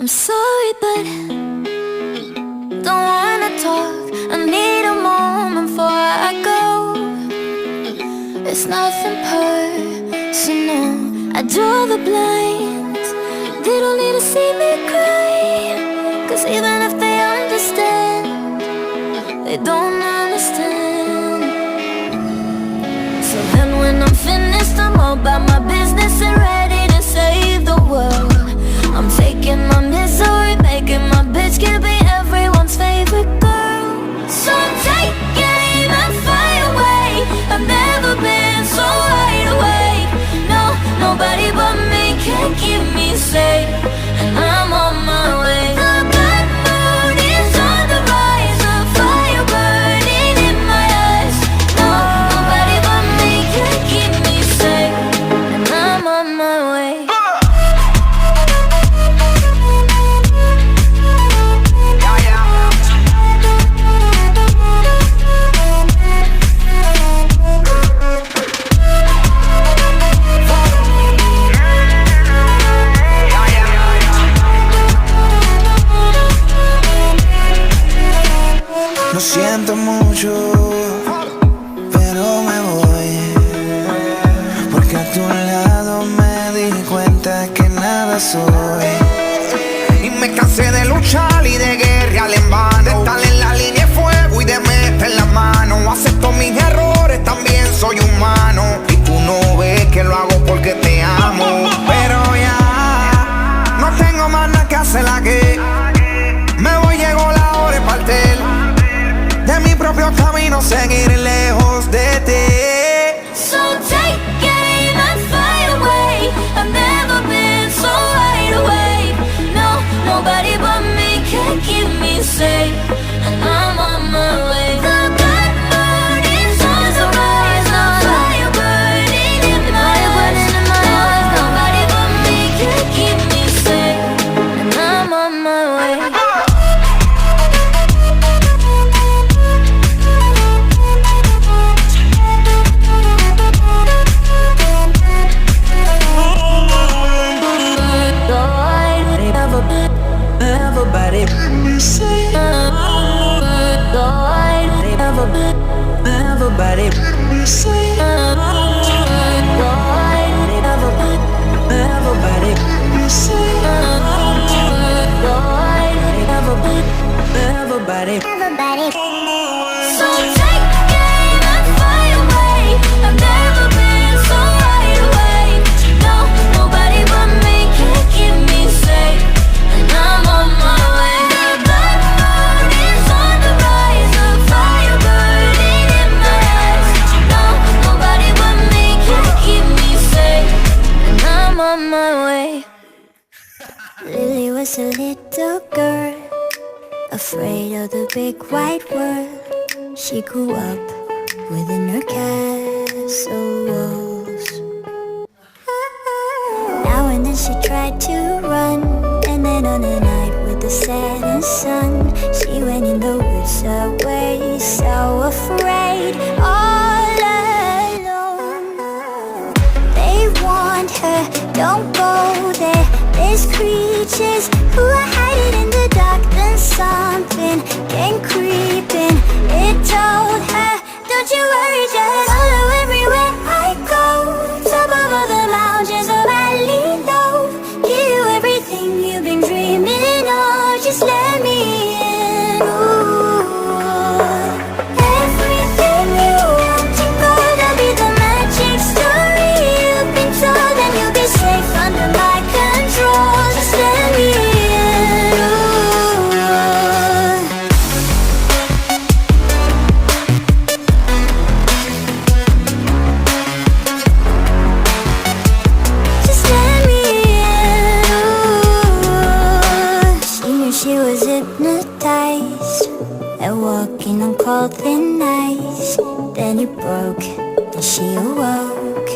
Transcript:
I'm sorry, but don't wanna talk. I need a moment before I go. It's nothing personal. I draw the blinds. They don't need to see me cry, 'cause even if they understand, they don't understand. So then when I'm finished, I'm all about my business and ready to save the world. I'm taking my misery, making my bitch can be everyone's favorite girl. So take aim and fly away. I've never been so wide awake. No, nobody but me can keep me safe, and I'm on my way. The bad mood is on the rise, a fire burning in my eyes. No, nobody but me can keep me safe, and I'm on my way. Lo siento mucho, pero me voy, porque a tu lado me di cuenta que nada soy. Y me cansé de luchar y de guerrear en vano, de estar en la línea de fuego y de meter la mano. Acepto mis errores, también soy humano, y tú no ves que lo hago porque te amo. Pero ya no tengo más nada que hacer aquí. Me voy, llegó la hora de partir de mi propio camino, seguir lejos de ti. So take aim and fly away. I've never been so wide awake. No, nobody but me can keep me safe, and I'm on my way. The bad mood is on the rise, a fire burning in my eyes. No, nobody but me can keep me safe, and I'm on my way. Everybody, everybody, everybody. So take aim and fly away. I've never been so wide awake. No, nobody but me can keep me safe, and I'm on my way. The bad mood is on the rise, a fire burning in my eyes. No, nobody but me can keep me safe, and I'm on my way. Lily was a little girl, afraid of the big white world. She grew up within her castle walls. Now and then she tried to run, and then on a night with the setting sun, she went in the woods away, so afraid, all alone. They warned her, don't go there. There's creatures who are hiding in the dark. Then something came creeping. It told her, don't you worry, just follow everywhere I go. Top of all the mountains, a valley low. Give you everything you've been dreaming of. Just let me in. Ooh. Everything you want to go, there'll be the magic story you've been told, and you'll be safe under my control. Just let me in. Just let me in. She knew she was hypnotized and walking on cold thin ice. Then it broke and she awoke.